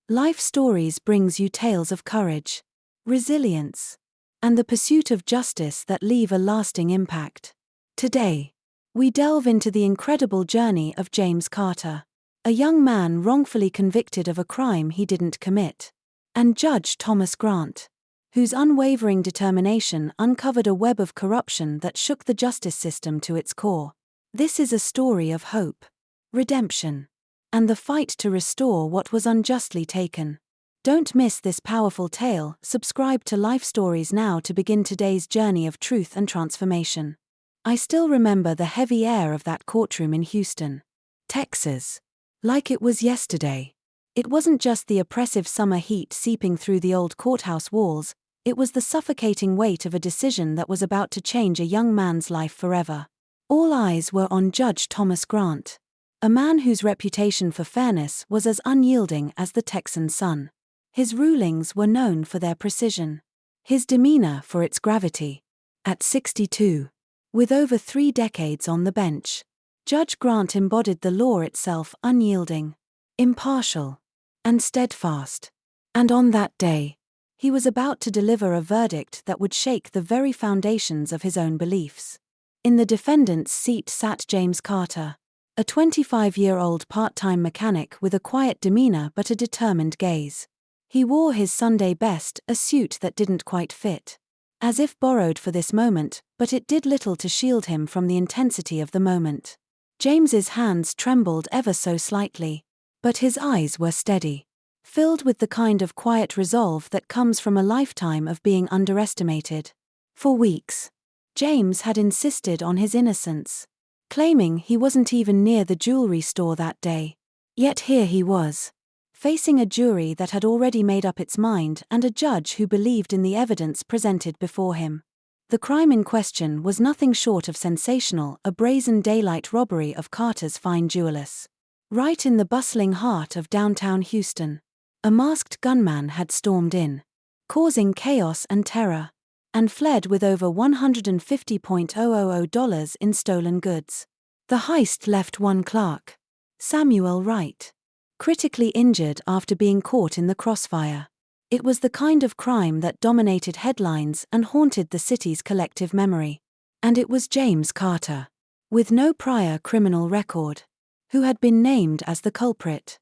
Life Stories brings you tales of courage, resilience, and the pursuit of justice that leave a lasting impact. Today, we delve into the incredible journey of James Carter, a young man wrongfully convicted of a crime he didn't commit, and Judge Thomas Grant, whose unwavering determination uncovered a web of corruption that shook the justice system to its core. This is a story of hope, redemption, and the fight to restore what was unjustly taken. Don't miss this powerful tale. Subscribe to Life Stories now to begin today's journey of truth and transformation. I still remember the heavy air of that courtroom in Houston, Texas, like it was yesterday. It wasn't just the oppressive summer heat seeping through the old courthouse walls, it was the suffocating weight of a decision that was about to change a young man's life forever. All eyes were on Judge Thomas Grant, a man whose reputation for fairness was as unyielding as the Texan sun. His rulings were known for their precision, his demeanor for its gravity. At 62, with over 3 decades on the bench, Judge Grant embodied the law itself, unyielding, impartial, and steadfast. And on that day, he was about to deliver a verdict that would shake the very foundations of his own beliefs. In the defendant's seat sat James Carter, a 25-year-old part-time mechanic with a quiet demeanor but a determined gaze. He wore his Sunday best, a suit that didn't quite fit, as if borrowed for this moment, but it did little to shield him from the intensity of the moment. James's hands trembled ever so slightly, but his eyes were steady, filled with the kind of quiet resolve that comes from a lifetime of being underestimated. For weeks, James had insisted on his innocence, claiming he wasn't even near the jewelry store that day. Yet here he was, facing a jury that had already made up its mind and a judge who believed in the evidence presented before him. The crime in question was nothing short of sensational, a brazen daylight robbery of Carter's fine jewelers. Right in the bustling heart of downtown Houston, a masked gunman had stormed in, causing chaos and terror, and fled with over $150,000 in stolen goods. The heist left one clerk, Samuel Wright, critically injured after being caught in the crossfire. It was the kind of crime that dominated headlines and haunted the city's collective memory. And it was James Carter, with no prior criminal record, who had been named as the culprit.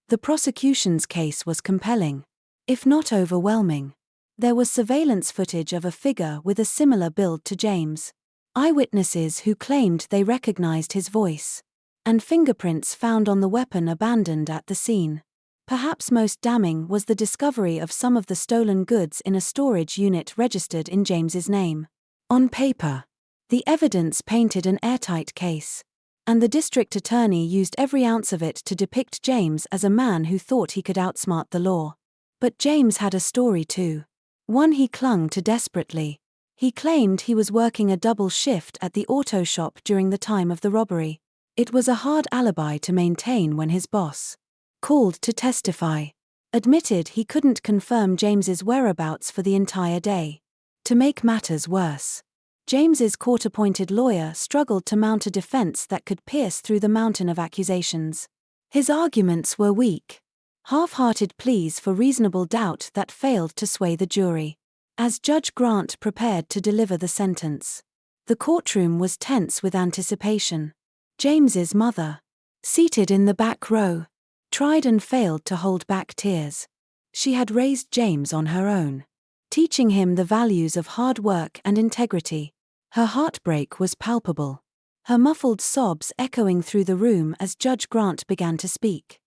The prosecution's case was compelling, if not overwhelming. There was surveillance footage of a figure with a similar build to James, eyewitnesses who claimed they recognized his voice, and fingerprints found on the weapon abandoned at the scene. Perhaps most damning was the discovery of some of the stolen goods in a storage unit registered in James's name. On paper, the evidence painted an airtight case, and the district attorney used every ounce of it to depict James as a man who thought he could outsmart the law. But James had a story too, one he clung to desperately. He claimed he was working a double shift at the auto shop during the time of the robbery. It was a hard alibi to maintain when his boss, called to testify, admitted he couldn't confirm James's whereabouts for the entire day. To make matters worse, James's court-appointed lawyer struggled to mount a defense that could pierce through the mountain of accusations. His arguments were weak, half-hearted pleas for reasonable doubt that failed to sway the jury. As Judge Grant prepared to deliver the sentence, the courtroom was tense with anticipation. James's mother, seated in the back row, tried and failed to hold back tears. She had raised James on her own, teaching him the values of hard work and integrity. Her heartbreak was palpable, her muffled sobs echoing through the room as Judge Grant began to speak.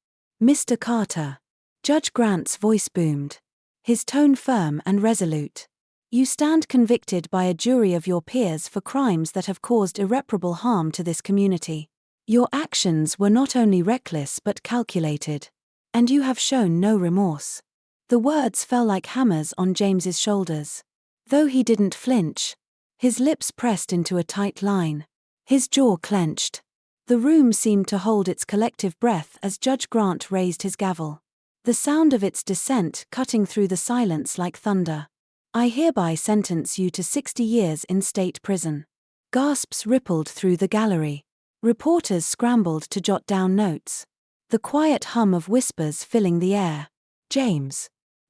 "Mr. Carter," Judge Grant's voice boomed, his tone firm and resolute. "You stand convicted by a jury of your peers for crimes that have caused irreparable harm to this community. Your actions were not only reckless but calculated, and you have shown no remorse." The words fell like hammers on James's shoulders. Though he didn't flinch, his lips pressed into a tight line, his jaw clenched. The room seemed to hold its collective breath as Judge Grant raised his gavel, the sound of its descent cutting through the silence like thunder. "I hereby sentence you to 60 years in state prison." Gasps rippled through the gallery. Reporters scrambled to jot down notes, the quiet hum of whispers filling the air. James,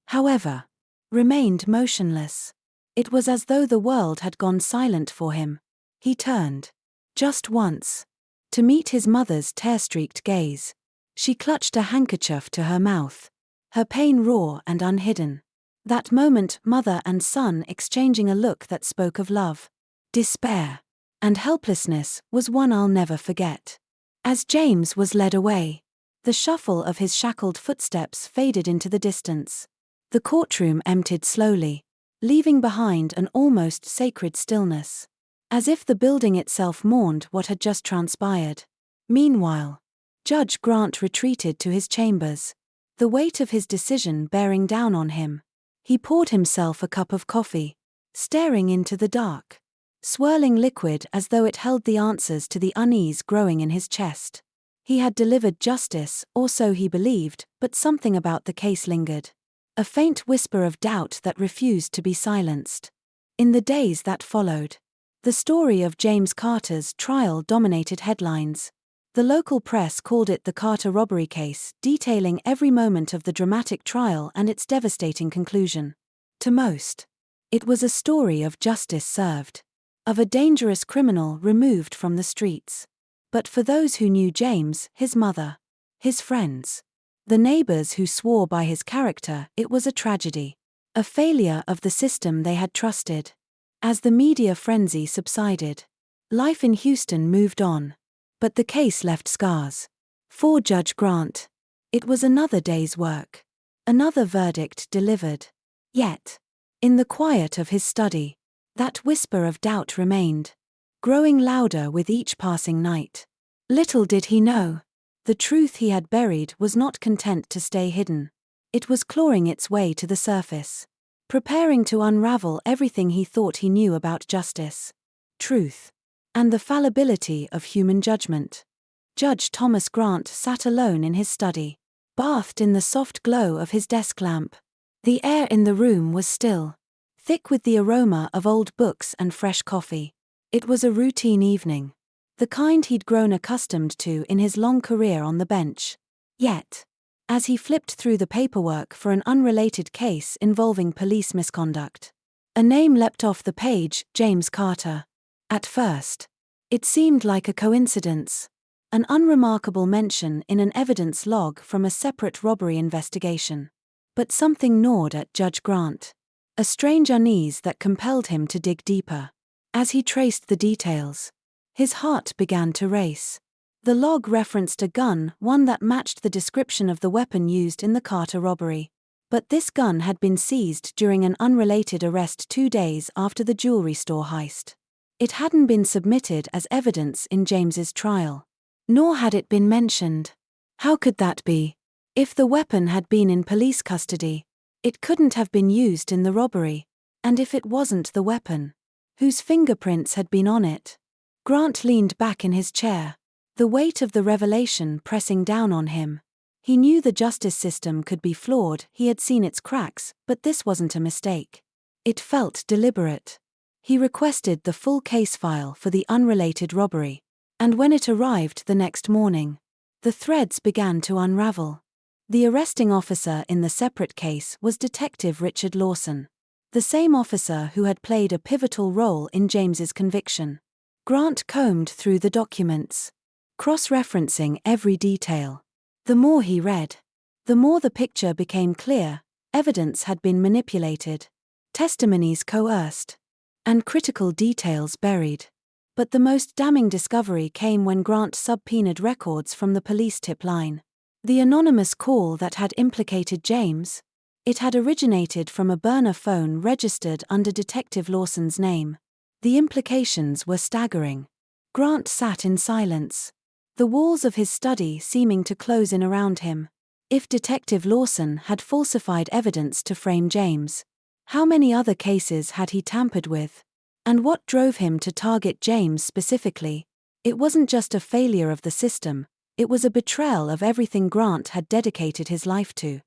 however, remained motionless. It was as though the world had gone silent for him. He turned, just once, to meet his mother's tear-streaked gaze. She clutched a handkerchief to her mouth, her pain raw and unhidden. That moment, mother and son exchanging a look that spoke of love, despair, and helplessness, was one I'll never forget. As James was led away, the shuffle of his shackled footsteps faded into the distance. The courtroom emptied slowly, leaving behind an almost sacred stillness, as if the building itself mourned what had just transpired. Meanwhile, Judge Grant retreated to his chambers, the weight of his decision bearing down on him. He poured himself a cup of coffee, staring into the dark, swirling liquid as though it held the answers to the unease growing in his chest. He had delivered justice, or so he believed, but something about the case lingered. A faint whisper of doubt that refused to be silenced. In the days that followed, the story of James Carter's trial dominated headlines. The local press called it the Carter robbery case, detailing every moment of the dramatic trial and its devastating conclusion. To most, it was a story of justice served, of a dangerous criminal removed from the streets. But for those who knew James, his mother, his friends, the neighbors who swore by his character, it was a tragedy, a failure of the system they had trusted. As the media frenzy subsided, life in Houston moved on, but the case left scars. For Judge Grant, it was another day's work, another verdict delivered. Yet, in the quiet of his study, that whisper of doubt remained, growing louder with each passing night. Little did he know, the truth he had buried was not content to stay hidden. It was clawing its way to the surface, preparing to unravel everything he thought he knew about justice, truth, and the fallibility of human judgment. Judge Thomas Grant sat alone in his study, bathed in the soft glow of his desk lamp. The air in the room was still, thick with the aroma of old books and fresh coffee. It was a routine evening, the kind he'd grown accustomed to in his long career on the bench. Yet, as he flipped through the paperwork for an unrelated case involving police misconduct, a name leapt off the page: James Carter. At first, it seemed like a coincidence, an unremarkable mention in an evidence log from a separate robbery investigation. But something gnawed at Judge Grant, a strange unease that compelled him to dig deeper. As he traced the details, his heart began to race. The log referenced a gun, one that matched the description of the weapon used in the Carter robbery. But this gun had been seized during an unrelated arrest 2 days after the jewelry store heist. It hadn't been submitted as evidence in James's trial, nor had it been mentioned. How could that be? If the weapon had been in police custody, it couldn't have been used in the robbery. And if it wasn't the weapon, whose fingerprints had been on it? Grant leaned back in his chair, the weight of the revelation pressing down on him. He knew the justice system could be flawed, he had seen its cracks, but this wasn't a mistake. It felt deliberate. He requested the full case file for the unrelated robbery, and when it arrived the next morning, the threads began to unravel. The arresting officer in the separate case was Detective Richard Lawson, the same officer who had played a pivotal role in James's conviction. Grant combed through the documents, cross-referencing every detail. The more he read, the more the picture became clear. Evidence had been manipulated, testimonies coerced, and critical details buried. But the most damning discovery came when Grant subpoenaed records from the police tip line. The anonymous call that had implicated James, it had originated from a burner phone registered under Detective Lawson's name. The implications were staggering. Grant sat in silence, the walls of his study seeming to close in around him. If Detective Lawson had falsified evidence to frame James, how many other cases had he tampered with? And what drove him to target James specifically? It wasn't just a failure of the system, it was a betrayal of everything Grant had dedicated his life to.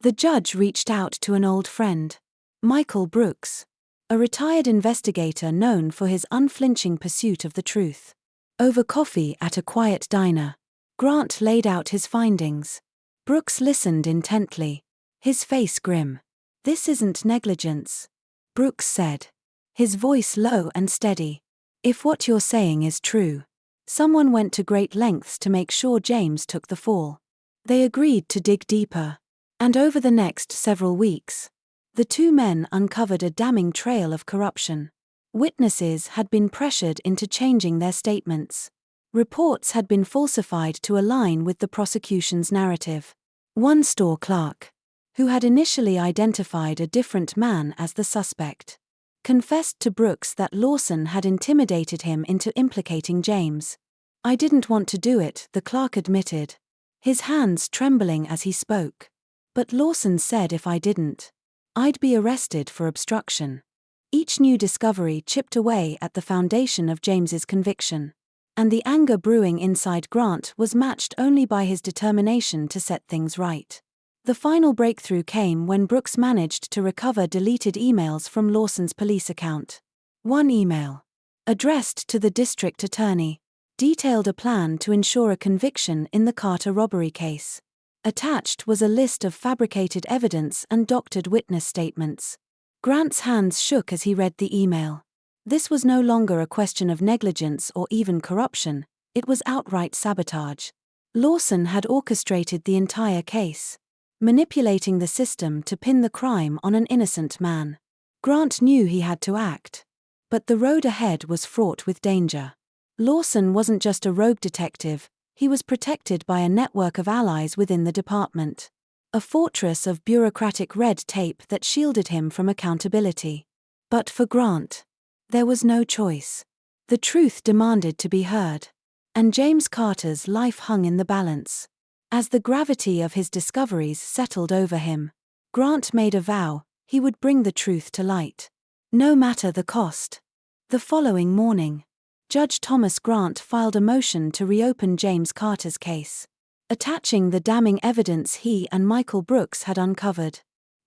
The judge reached out to an old friend, Michael Brooks, a retired investigator known for his unflinching pursuit of the truth. Over coffee at a quiet diner, Grant laid out his findings. Brooks listened intently, his face grim. "This isn't negligence," Brooks said, his voice low and steady. "If what you're saying is true, someone went to great lengths to make sure James took the fall." They agreed to dig deeper, and over the next several weeks, the two men uncovered a damning trail of corruption. Witnesses had been pressured into changing their statements. Reports had been falsified to align with the prosecution's narrative. One store clerk, who had initially identified a different man as the suspect, confessed to Brooks that Lawson had intimidated him into implicating James. "I didn't want to do it," the clerk admitted, his hands trembling as he spoke. "But Lawson said if I didn't, I'd be arrested for obstruction." Each new discovery chipped away at the foundation of James's conviction, and the anger brewing inside Grant was matched only by his determination to set things right. The final breakthrough came when Brooks managed to recover deleted emails from Lawson's police account. One email, addressed to the district attorney, detailed a plan to ensure a conviction in the Carter robbery case. Attached was a list of fabricated evidence and doctored witness statements. Grant's hands shook as he read the email. This was no longer a question of negligence or even corruption, it was outright sabotage. Lawson had orchestrated the entire case, manipulating the system to pin the crime on an innocent man. Grant knew he had to act, but the road ahead was fraught with danger. Lawson wasn't just a rogue detective, he was protected by a network of allies within the department. A fortress of bureaucratic red tape that shielded him from accountability. But for Grant, there was no choice. The truth demanded to be heard, and James Carter's life hung in the balance. As the gravity of his discoveries settled over him, Grant made a vow: he would bring the truth to light, no matter the cost. The following morning, Judge Thomas Grant filed a motion to reopen James Carter's case, attaching the damning evidence he and Michael Brooks had uncovered.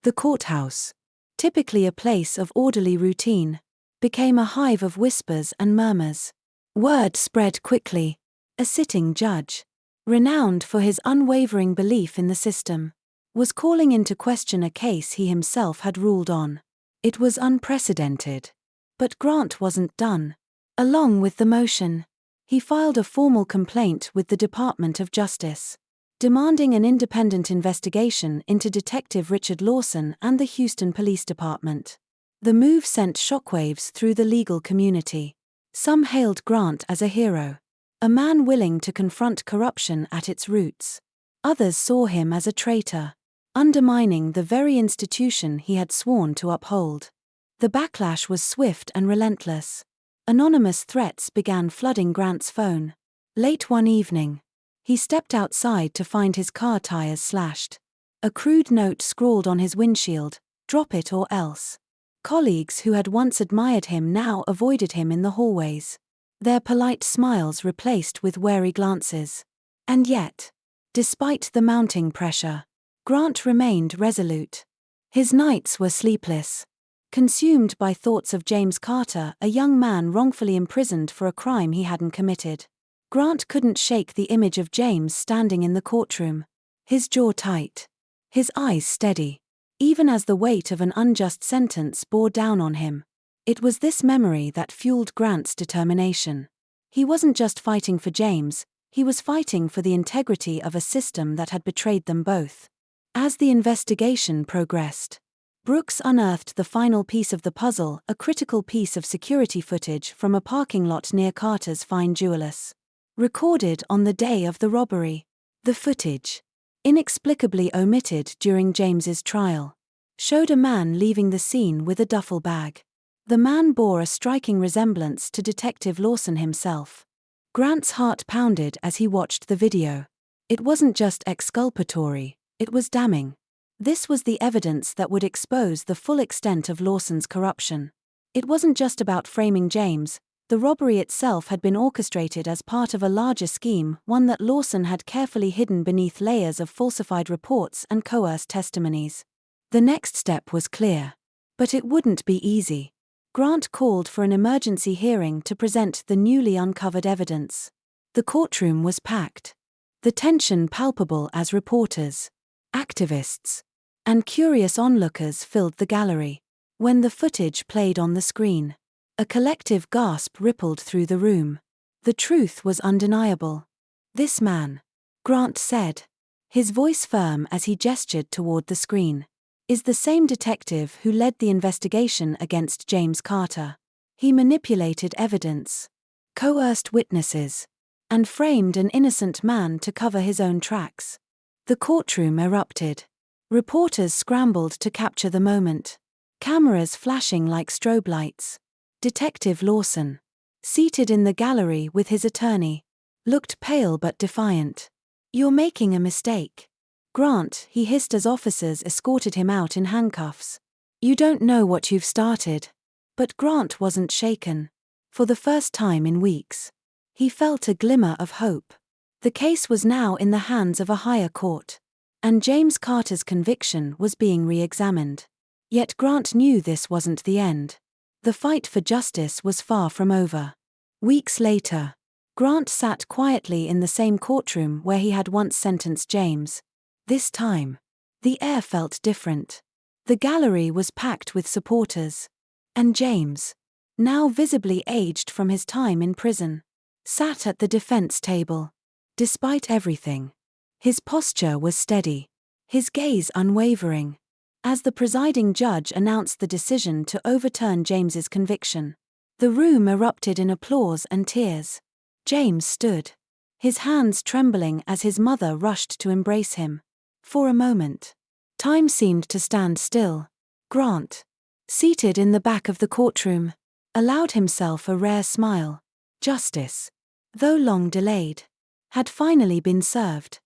The courthouse, typically a place of orderly routine, became a hive of whispers and murmurs. Word spread quickly. A sitting judge, renowned for his unwavering belief in the system, was calling into question a case he himself had ruled on. It was unprecedented. But Grant wasn't done. Along with the motion, he filed a formal complaint with the Department of Justice, demanding an independent investigation into Detective Richard Lawson and the Houston Police Department. The move sent shockwaves through the legal community. Some hailed Grant as a hero, a man willing to confront corruption at its roots. Others saw him as a traitor, undermining the very institution he had sworn to uphold. The backlash was swift and relentless. Anonymous threats began flooding Grant's phone. Late one evening, he stepped outside to find his car tires slashed. A crude note scrawled on his windshield: "Drop it or else." Colleagues who had once admired him now avoided him in the hallways, their polite smiles replaced with wary glances. And yet, despite the mounting pressure, Grant remained resolute. His nights were sleepless, consumed by thoughts of James Carter, a young man wrongfully imprisoned for a crime he hadn't committed. Grant couldn't shake the image of James standing in the courtroom, his jaw tight, his eyes steady, even as the weight of an unjust sentence bore down on him. It was this memory that fueled Grant's determination. He wasn't just fighting for James, he was fighting for the integrity of a system that had betrayed them both. As the investigation progressed, Brooks unearthed the final piece of the puzzle, a critical piece of security footage from a parking lot near Carter's fine jewelers, recorded on the day of the robbery. The footage, inexplicably omitted during James's trial, showed a man leaving the scene with a duffel bag. The man bore a striking resemblance to Detective Lawson himself. Grant's heart pounded as he watched the video. It wasn't just exculpatory, it was damning. This was the evidence that would expose the full extent of Lawson's corruption. It wasn't just about framing James, the robbery itself had been orchestrated as part of a larger scheme, one that Lawson had carefully hidden beneath layers of falsified reports and coerced testimonies. The next step was clear. But it wouldn't be easy. Grant called for an emergency hearing to present the newly uncovered evidence. The courtroom was packed, the tension palpable as reporters, activists, and curious onlookers filled the gallery. When the footage played on the screen, a collective gasp rippled through the room. The truth was undeniable. "This man," Grant said, his voice firm as he gestured toward the screen, "is the same detective who led the investigation against James Carter. He manipulated evidence, coerced witnesses, and framed an innocent man to cover his own tracks." The courtroom erupted. Reporters scrambled to capture the moment, cameras flashing like strobe lights. Detective Lawson, seated in the gallery with his attorney, looked pale but defiant. "You're making a mistake, Grant," he hissed as officers escorted him out in handcuffs. "You don't know what you've started." But Grant wasn't shaken. For the first time in weeks, he felt a glimmer of hope. The case was now in the hands of a higher court, and James Carter's conviction was being re-examined. Yet Grant knew this wasn't the end. The fight for justice was far from over. Weeks later, Grant sat quietly in the same courtroom where he had once sentenced James. This time, the air felt different. The gallery was packed with supporters. And James, now visibly aged from his time in prison, sat at the defense table. Despite everything, his posture was steady, his gaze unwavering. As the presiding judge announced the decision to overturn James's conviction, the room erupted in applause and tears. James stood, his hands trembling as his mother rushed to embrace him. For a moment, time seemed to stand still. Grant, seated in the back of the courtroom, allowed himself a rare smile. Justice, though long delayed, had finally been served.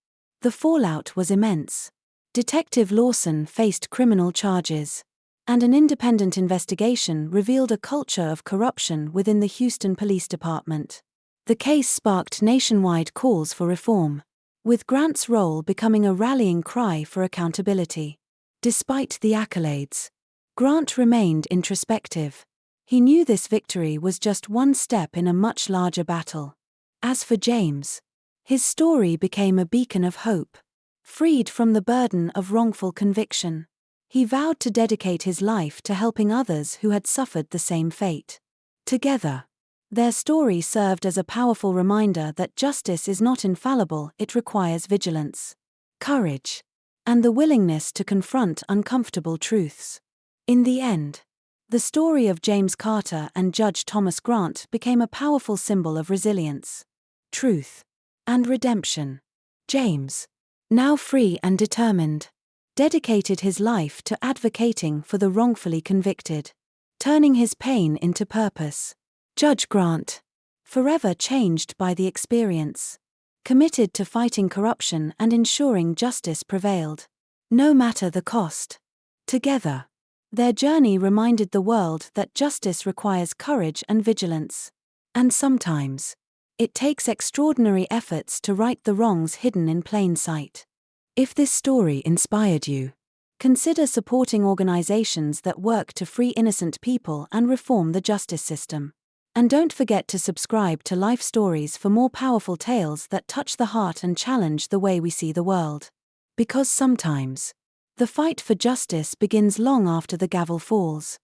The fallout was immense. Detective Lawson faced criminal charges, and an independent investigation revealed a culture of corruption within the Houston Police Department. The case sparked nationwide calls for reform, with Grant's role becoming a rallying cry for accountability. Despite the accolades, Grant remained introspective. He knew this victory was just one step in a much larger battle. As for James, his story became a beacon of hope. Freed from the burden of wrongful conviction, he vowed to dedicate his life to helping others who had suffered the same fate. Together, their story served as a powerful reminder that justice is not infallible. It requires vigilance, courage, and the willingness to confront uncomfortable truths. In the end, the story of James Carter and Judge Thomas Grant became a powerful symbol of resilience, truth, and redemption. James, now free and determined, dedicated his life to advocating for the wrongfully convicted, turning his pain into purpose. Judge Grant, forever changed by the experience, committed to fighting corruption and ensuring justice prevailed, no matter the cost. Together, their journey reminded the world that justice requires courage and vigilance. And sometimes, it takes extraordinary efforts to right the wrongs hidden in plain sight. If this story inspired you, consider supporting organizations that work to free innocent people and reform the justice system. And don't forget to subscribe to Life Stories for more powerful tales that touch the heart and challenge the way we see the world. Because sometimes, the fight for justice begins long after the gavel falls.